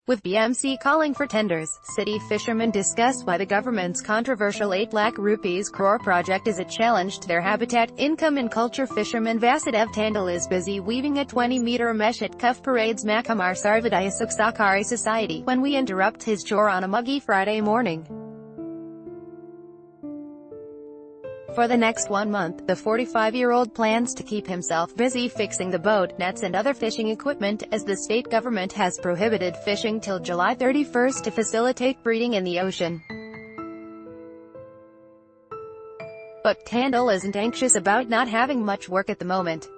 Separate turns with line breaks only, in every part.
With BMC calling for tenders, city fishermen discuss why the government's controversial 8 lakh rupees crore project is a challenge to their habitat, income and culture. Fisherman Vasudev Tandal is busy weaving a 20-meter mesh at Cuff Parade's Makamar Sarvodaya Sahkari Society, when we interrupt his chore on a muggy Friday morning. For the next 1 month, the 45-year-old plans to keep himself busy fixing the boat, nets and other fishing equipment, as the state government has prohibited fishing till July 31st to facilitate breeding in the ocean. But Tandal isn't anxious about not having much work at the moment.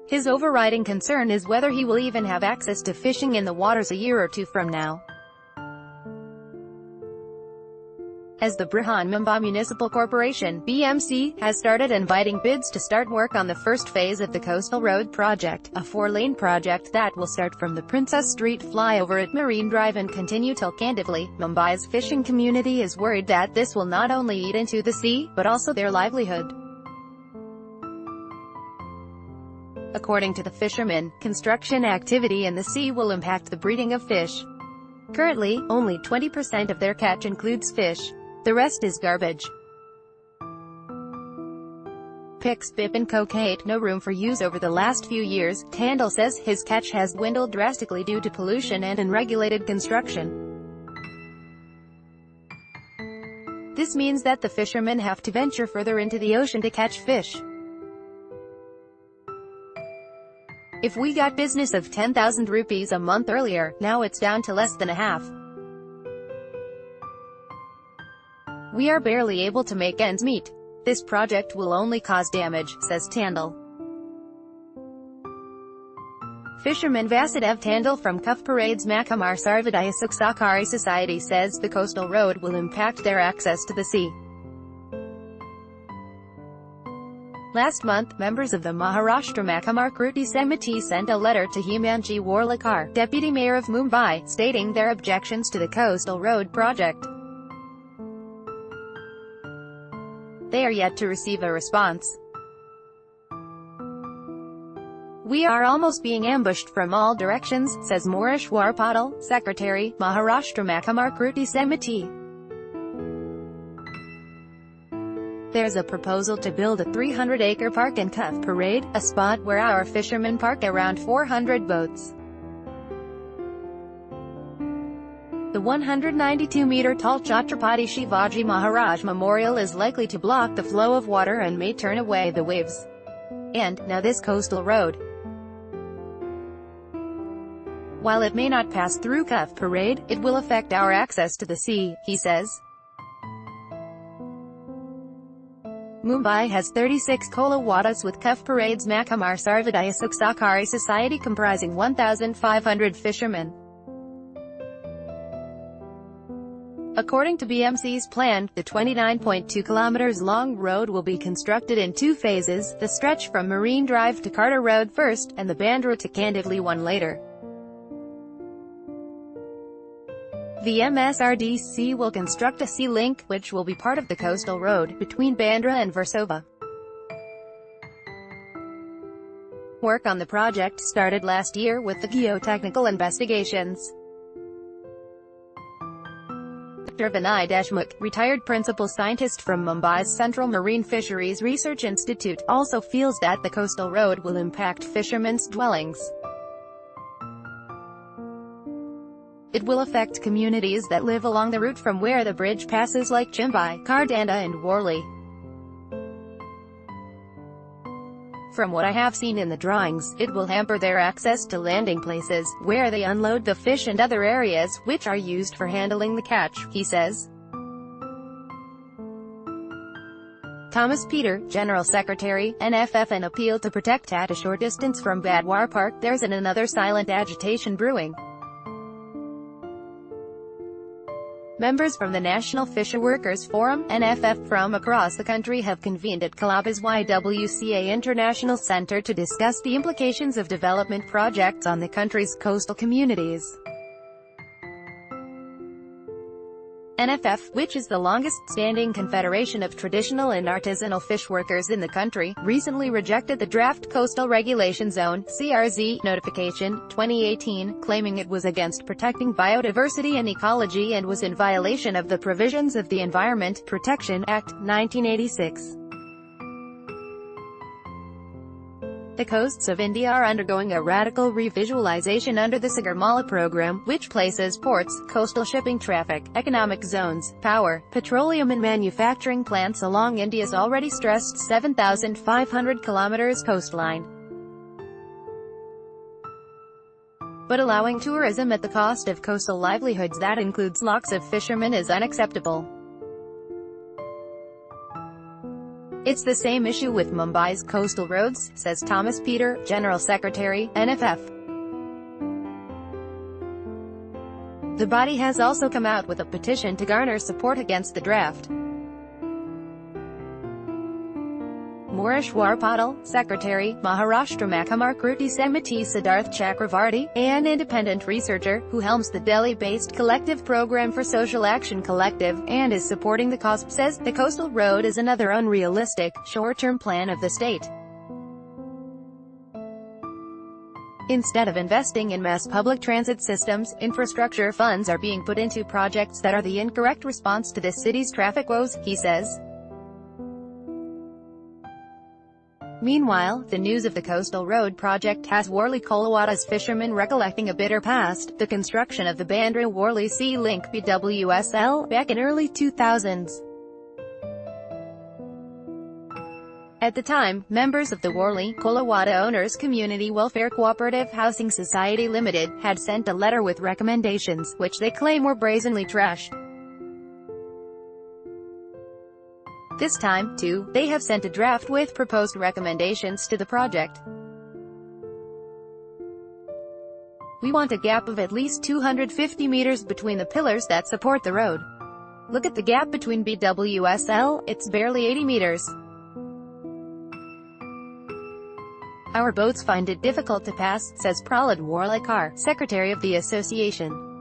His overriding concern is whether he will even have access to fishing in the waters a year or two from now. As the Brihan Mumbai Municipal Corporation (BMC) has started inviting bids to start work on the first phase of the Coastal Road project, a 4-lane project that will start from the Princess Street flyover at Marine Drive and continue till Kandivali, Mumbai's fishing community is worried that this will not only eat into the sea, but also their livelihood. According to the fishermen, construction activity in the sea will impact the breeding of fish. Currently, only 20% of their catch includes fish. The rest is garbage. Picks, bip and cocaine, no room for use. Over the last few years, Tandal says his catch has dwindled drastically due to pollution and unregulated construction. This means that the fishermen have to venture further into the ocean to catch fish. If we got business of 10,000 rupees a month earlier, now it's down to less than a half. We are barely able to make ends meet. This project will only cause damage, says Tandal. Fisherman Vasudev Tandal from Cuff Parade's Makamar Sarvodaya Sahkari Society says the coastal road will impact their access to the sea. Last month, members of the Maharashtra Makamar Kruti Samiti sent a letter to Himanshi Worlikar, Deputy Mayor of Mumbai, stating their objections to the coastal road project. They are yet to receive a response. We are almost being ambushed from all directions, says Moreshwar Patil, Secretary, Maharashtra Makamar Kruti Samiti. There's a proposal to build a 300-acre park in Cuff Parade, a spot where our fishermen park around 400 boats. The 192-meter-tall Chhatrapati Shivaji Maharaj Memorial is likely to block the flow of water and may turn away the waves. And, now this coastal road. While it may not pass through Cuff Parade, it will affect our access to the sea, he says. Mumbai has 36 Kolawadas with Cuff Parade's Makamar Sarvodaya Sahkari Society comprising 1,500 fishermen. According to BMC's plan, the 29.2 kilometers long road will be constructed in 2 phases, the stretch from Marine Drive to Carter Road first, and the Bandra to Kandivali one later. The MSRDC will construct a sea link, which will be part of the coastal road, between Bandra and Versova. Work on the project started last year with the geotechnical investigations. Dr. Vinay Deshmukh, retired principal scientist from Mumbai's Central Marine Fisheries Research Institute, also feels that the coastal road will impact fishermen's dwellings. It will affect communities that live along the route from where the bridge passes, like Chimbai, Kardanda and Worli. From what I have seen in the drawings, it will hamper their access to landing places, where they unload the fish, and other areas, which are used for handling the catch, he says. Thomas Peter, General Secretary, NFF, an appeal to protect at a short distance from Badwar Park. There's another silent agitation brewing. Members from the National Fisher Workers Forum, NFF, from across the country have convened at Colombo's YWCA International Center to discuss the implications of development projects on the country's coastal communities. NFF, which is the longest-standing confederation of traditional and artisanal fish workers in the country, recently rejected the Draft Coastal Regulation Zone (CRZ) notification, 2018, claiming it was against protecting biodiversity and ecology and was in violation of the provisions of the Environment Protection Act, 1986. The coasts of India are undergoing a radical revisualization under the Sagarmala program, which places ports, coastal shipping traffic, economic zones, power, petroleum and manufacturing plants along India's already stressed 7,500 kilometers coastline. But allowing tourism at the cost of coastal livelihoods that includes lakhs of fishermen is unacceptable. It's the same issue with Mumbai's coastal roads, says Thomas Peter, General Secretary, NFF. The body has also come out with a petition to garner support against the draft. Moreshwar Patil, Secretary, Maharashtra Mahamar Kruti Samiti Siddharth Chakravarti, an independent researcher, who helms the Delhi-based collective program for Social Action Collective, and is supporting the cause, says, the coastal road is another unrealistic, short-term plan of the state. Instead of investing in mass public transit systems, infrastructure funds are being put into projects that are the incorrect response to this city's traffic woes, he says. Meanwhile, the news of the Coastal Road project has Worli-Kolawada's fishermen recollecting a bitter past, the construction of the Bandra-Worli Sea Link (BWSL) back in early 2000s. At the time, members of the Worli-Kolawada Owners Community Welfare Cooperative Housing Society Limited had sent a letter with recommendations, which they claim were brazenly trashed. This time, too, they have sent a draft with proposed recommendations to the project. We want a gap of at least 250 meters between the pillars that support the road. Look at the gap between BWSL, it's barely 80 meters. Our boats find it difficult to pass, says Prahlad Warlikar, secretary of the association.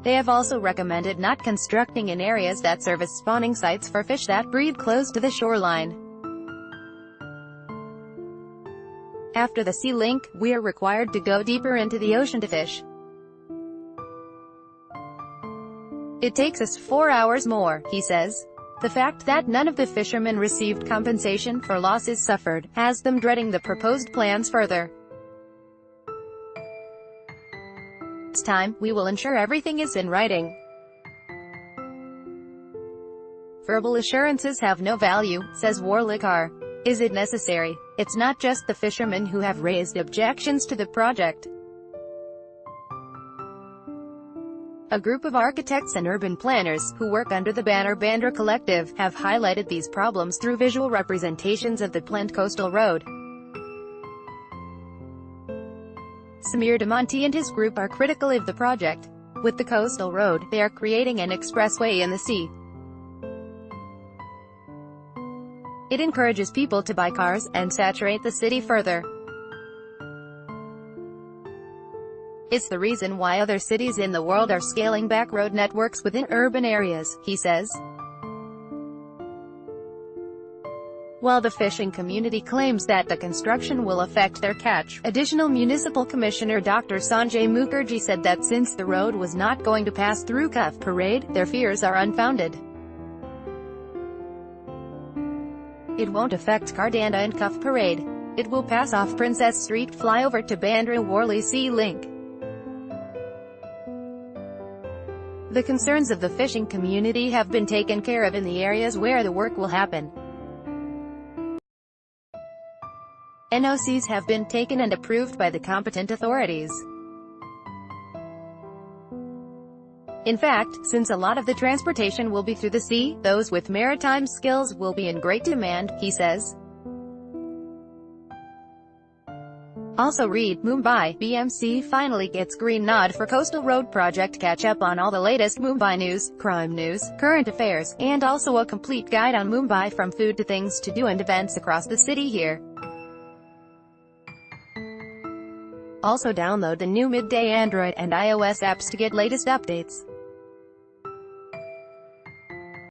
They have also recommended not constructing in areas that serve as spawning sites for fish that breed close to the shoreline. After the sea link, we are required to go deeper into the ocean to fish. It takes us 4 hours more, he says. The fact that none of the fishermen received compensation for losses suffered has them dreading the proposed plans further. This time, we will ensure everything is in writing. Verbal assurances have no value, says Warlikar. Is it necessary? It's not just the fishermen who have raised objections to the project. A group of architects and urban planners, who work under the banner Bandra Collective, have highlighted these problems through visual representations of the planned coastal road. Samir Damonti and his group are critical of the project. With the coastal road, they are creating an expressway in the sea. It encourages people to buy cars, and saturate the city further. It's the reason why other cities in the world are scaling back road networks within urban areas, he says. While the fishing community claims that the construction will affect their catch, additional Municipal Commissioner Dr. Sanjay Mukherjee said that since the road was not going to pass through Cuff Parade, their fears are unfounded. It won't affect Kardanda and Cuff Parade. It will pass off Princess Street flyover to Bandra-Worli Sea Link. The concerns of the fishing community have been taken care of in the areas where the work will happen. NOCs have been taken and approved by the competent authorities. In fact, since a lot of the transportation will be through the sea, those with maritime skills will be in great demand, he says. Also read, Mumbai, BMC finally gets green nod for coastal road project. Catch up on all the latest Mumbai news, crime news, current affairs, and also a complete guide on Mumbai from food to things to do and events across the city here. Also download the new Midday Android and iOS apps to get latest updates.